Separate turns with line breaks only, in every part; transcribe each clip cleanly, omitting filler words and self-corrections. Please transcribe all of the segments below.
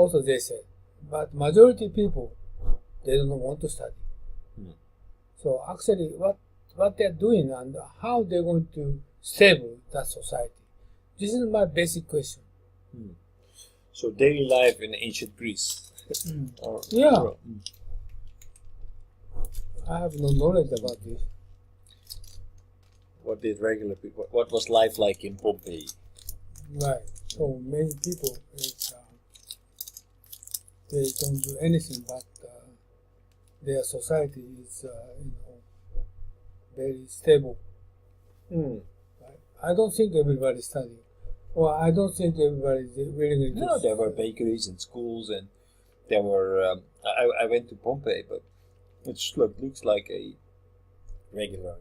also they say, but majority people, they don't want to study. So actually, what they're doing and how they're going to stable that society. This is my basic question.
So daily life in ancient Greece.
Yeah. I have no knowledge about this.
What did regular people? What was life like in Pompeii?
Right. So many people, they don't do anything, but their society is, very stable. Right? I don't think everybody study. Well, I don't think everybody is willing to.
No, there were bakeries and schools, and there were. I went to Pompeii, but it looks like a regular.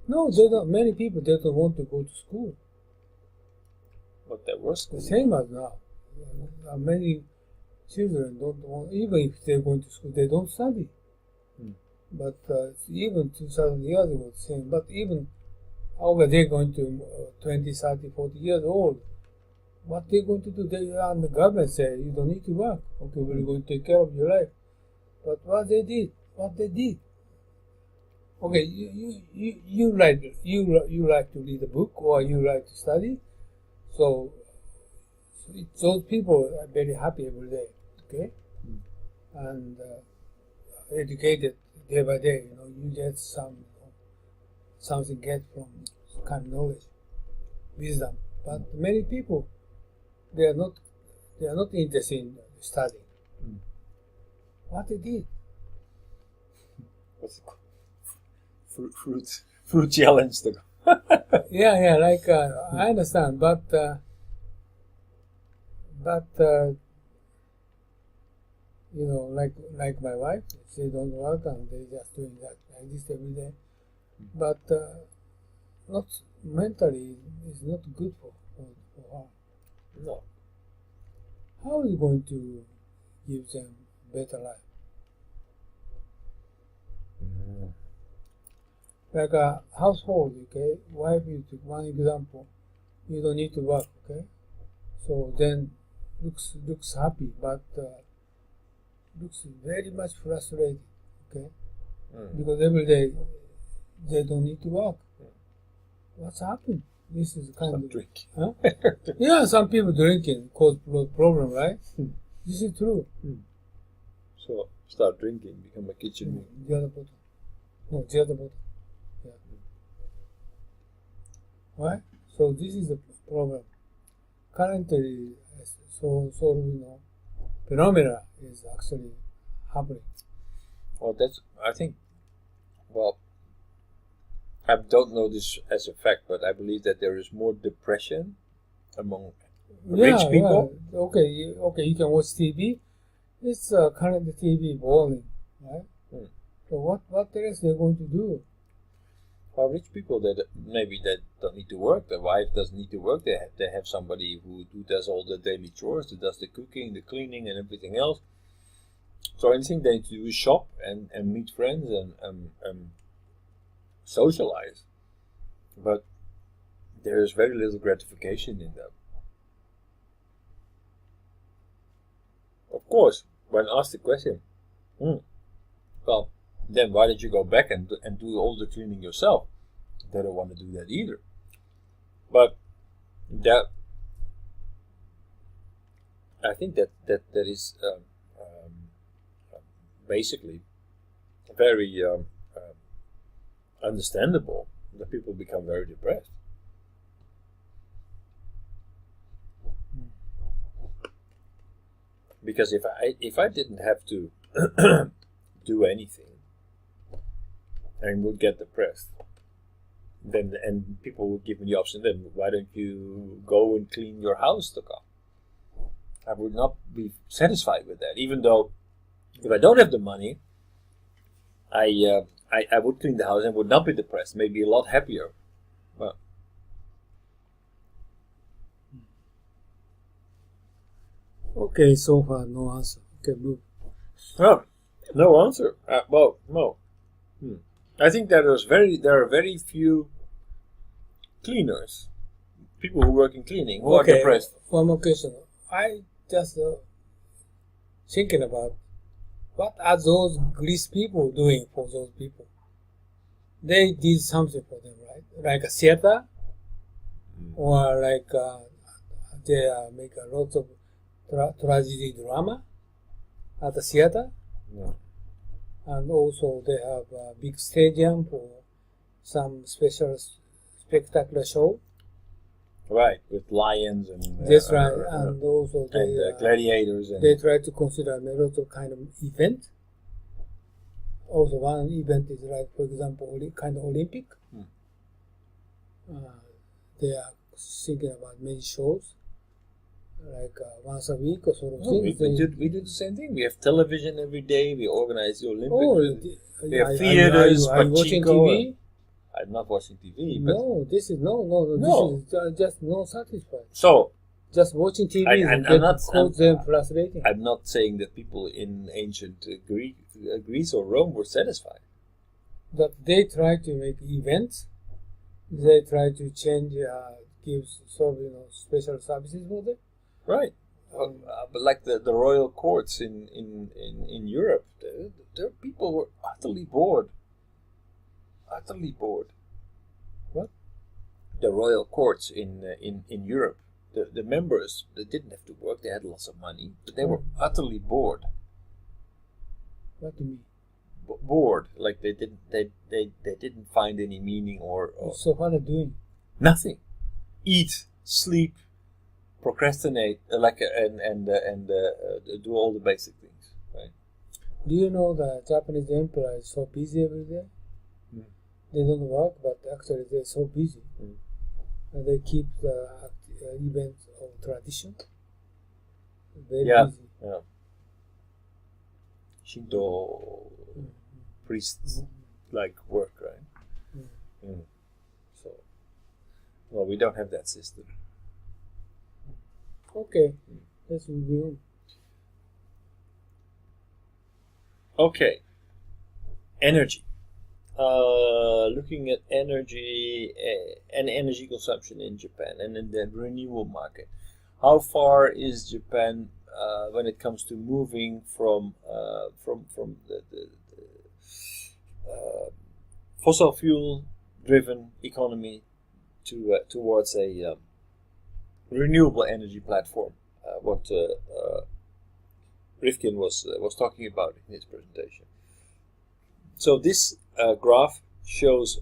No, they don't. Many people they don't want to go to school.
But there were schools.
The same as now. Many children don't want, even if they're going to school, they don't study. But even 2,000 years ago, the same. But even over they're going to 20, 30, 40 years old, what they're going to do? The government say you don't need to work. Okay, we're going to take care of your life. But what they did. Okay, you like to read a book or you like to study, so those people are very happy every day. Okay, and educated day by day. You get something get from kind of knowledge, wisdom. But many people, they are not interested in studying. What they did?
What's it called? Fruit challenge.
Yeah. Like I understand, but like my wife, she don't work and they just doing that like this every day. But not mentally, it's not good for her.
No.
How are you going to give them better life? Like a household, okay? Wife, you took one example. You don't need to work, okay? So then looks happy, but looks very much frustrated, okay? Because every day they don't need to work. What's happened? This is kind of
drinking.
Huh? Yeah, some people drinking cause problem, right? This is true.
So start drinking, become a kitchen.
The other bottle. No, the other bottle. Yeah. Right? So this is the problem. Currently, phenomena is actually happening.
Well, I don't know this as a fact, but I believe that there is more depression among rich people.
Yeah. Okay, you can watch TV. It's current TV boring, right? So what else they're going to do?
Well, rich people that don't need to work. Their wife doesn't need to work. They have somebody who does all the daily chores, who does the cooking, the cleaning, and everything else. So anything they need to do is shop and meet friends and socialize. But there is very little gratification in that. Of course, when asked the question, well, then why did you go back and do all the cleaning yourself? They don't want to do that either. But I think that is basically very understandable that people become very depressed. Because if I didn't have to do anything and would get depressed, then and people would give me the option, then why don't you go and clean your house, Taka? I would not be satisfied with that, even though if I don't have the money, I would clean the house and would not be depressed, maybe a lot happier. But
okay, so far no answer. Okay, move.
No answer. Well, no. I think there are very few cleaners, people who work in cleaning, who are depressed.
One more question. I just thinking about what are those Greece people doing for those people. They did something for them, right? Like a theater, or like they make a lot of tragedy drama at the theater.
Yeah.
And also they have a big stadium for some special spectacular show.
Right, with lions and
That's right, and also they
gladiators. And
they try to consider a lot of kind of event. Also, one event is like, for example, kind of Olympic. They are thinking about many shows, like once a week or sort of things.
We do the same thing. We have television every day. We organize the Olympics.
Oh,
we have theaters.
Are you watching TV?
I'm not watching TV. But
No, this is no. This is just not satisfied.
So
just watching TV plus rating.
I'm not saying that people in ancient Greece or Rome were satisfied.
But they try to make events. They try to change, give special services for them.
Right. But like the royal courts in Europe, there people were utterly bored. Utterly bored.
What?
The royal courts in Europe, the members, they didn't have to work. They had lots of money, but they were utterly bored.
What do you mean?
Bored, like they didn't find any meaning or
So what are they doing?
Nothing. Eat, sleep, procrastinate, and do all the basic things. Right?
Do you know the Japanese emperor is so busy every day? They don't work, but actually they're so busy. And they keep the events of tradition. Very busy.
Yeah. Shinto priests like work, right? So, well, we don't have that system.
Okay, let's move on.
Okay, energy. Looking at energy and energy consumption in Japan and in the renewable market. How far is Japan when it comes to moving from the fossil fuel driven economy towards a renewable energy platform? What Rifkin was talking about in his presentation. So this graph shows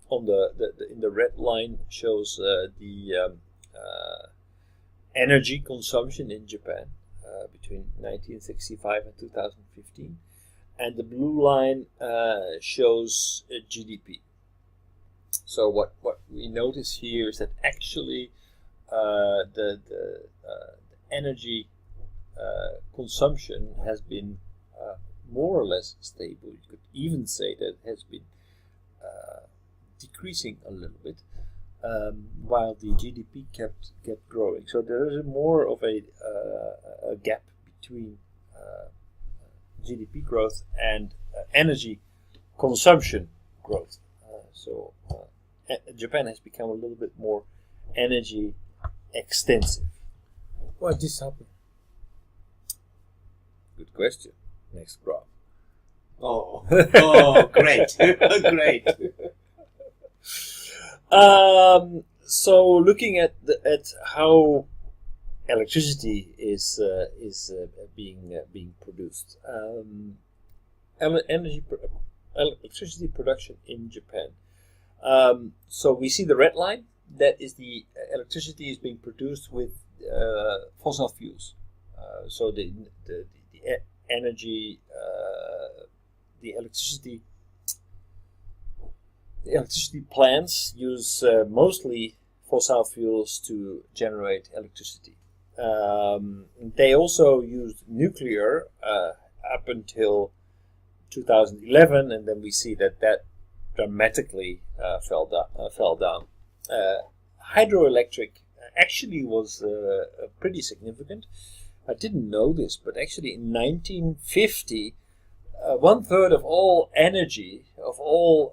on in the red line shows the energy consumption in Japan between 1965 and 2015, and the blue line shows GDP. So what we notice here is that actually the energy consumption has been more or less stable. You could even say that it has been decreasing a little bit, while the GDP kept growing. So there is more of a gap between GDP growth and energy consumption growth. So Japan has become a little bit more energy extensive.
Why did this happen?
Good question. Next graph.
Oh, great. Great.
So looking at how electricity is being produced, electricity production in Japan. So we see the red line. That is the electricity is being produced with fossil fuels. So the energy, the electricity plants use mostly fossil fuels to generate electricity. They also used nuclear up until 2011, and then we see that dramatically fell down. Hydroelectric actually was pretty significant. I didn't know this, but actually in 1950, 1/3 of all energy, of all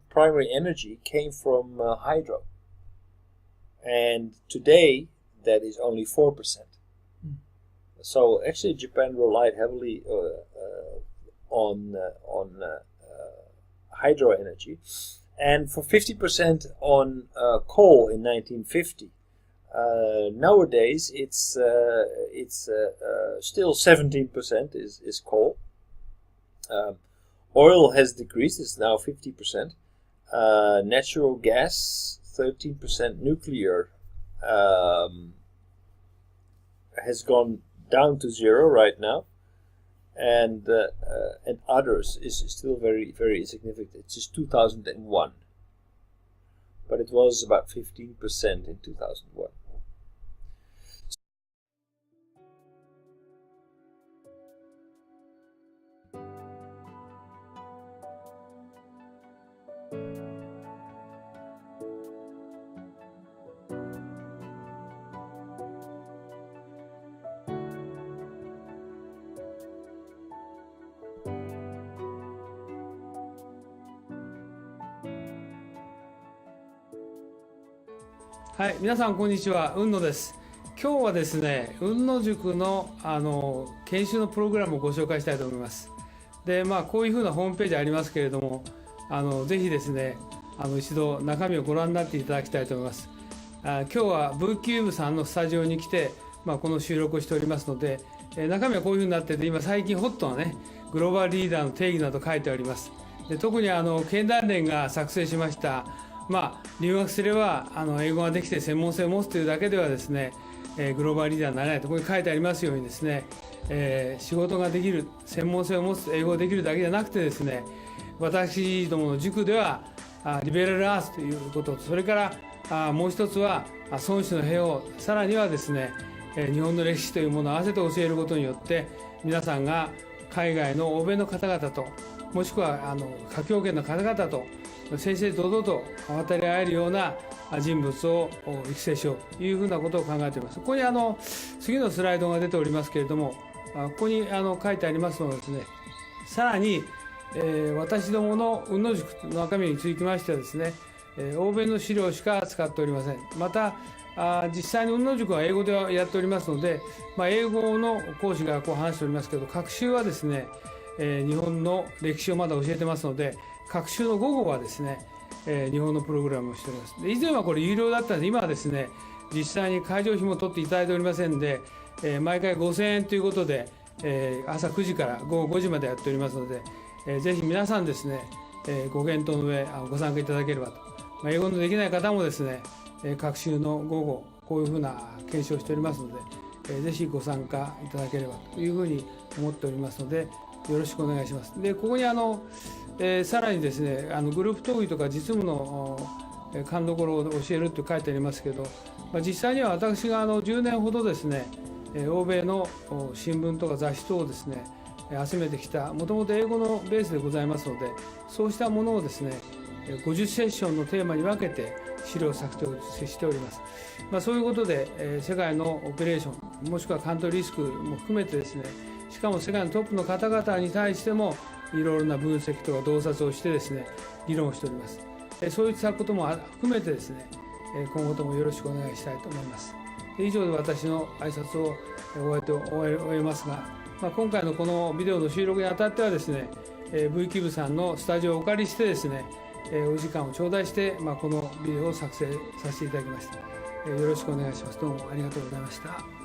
primary energy, came from hydro. And today, that is only 4%. So actually, Japan relied heavily on hydro energy, and for 50% on coal in 1950. Nowadays, it's still 17% is coal. Oil has decreased; it's now 50%. Natural gas, 13%. Nuclear has gone down to 0 right now, and others is still very, very insignificant. It's just 2001, but it was about 15% in 2001.
はい、皆さんこんにちは、雲野です。今日はですね、雲野塾の研修のプログラムをご紹介したいと思います。で、こういうふうなホームページありますけれども、ぜひですね、一度中身をご覧になっていただきたいと思います。今日はブーキューブさんのスタジオに来て、この収録をしておりますので、中身はこういうふうになってて、今最近ホットなね、グローバルリーダーの定義など書いてあります。で、特に経団連が作成しました留学すれば英語ができて専門性を持つというだけではですね、グローバルリーダーになれないとここに書いてありますようにですね、仕事ができる専門性を持つ英語ができるだけじゃなくてですね、私どもの塾ではリベラルアーツということと、それからもう一つは孫子の平和、さらにはですね、日本の歴史というものを合わせて教えることによって皆さんが海外の欧米の方々と、もしくは華僑圏の方々と正々堂々と渡り合えるような人物を育成しようというふうなことを考えています。ここに次のスライドが出ておりますけれども、ここに書いてありますのはですね、さらに、私どもの雲野塾の中身につきましてはですね、欧米の資料しか使っておりません。また実際に雲野塾は英語でやっておりますので、英語の講師がこう話しておりますけど、学習はですね、日本の歴史をまだ教えてますので、学習の午後はですね、日本のプログラムをしております。で、以前はこれ有料だったので、今はですね、実際に会場費も取っていただいておりませんで、毎回5000円ということで、朝9時から午後5時までやっておりますので、ぜひ皆さんですね、ご検討の上ご参加いただければと。英語のできない方もですね、学習の午後こういうふうな研修をしておりますので、ぜひご参加いただければというふうに思っておりますので、よろしくお願いします。で、ここにさらにですね、グループ討議とか実務の勘どころを教えると書いてありますけど、実際には私が10年ほどですね、欧米の新聞とか雑誌等をですね、集めてきた、もともと英語のベースでございますので、そうしたものをですね、50セッションのテーマに分けて資料作成しております。そういうことで、世界のオペレーション、もしくはカントリーリスクも含めてですね、しかも世界のトップの方々に対してもいろいろな分析とか洞察をしてですね、議論をしております。そういったことも含めてですね、今後ともよろしくお願いしたいと思います。以上で私の挨拶を終えますが、今回のこのビデオの収録にあたってはですね、V キューブさんのスタジオをお借りしてですね、お時間を頂戴して、このビデオを作成させていただきました。よろしくお願いします。どうもありがとうございました。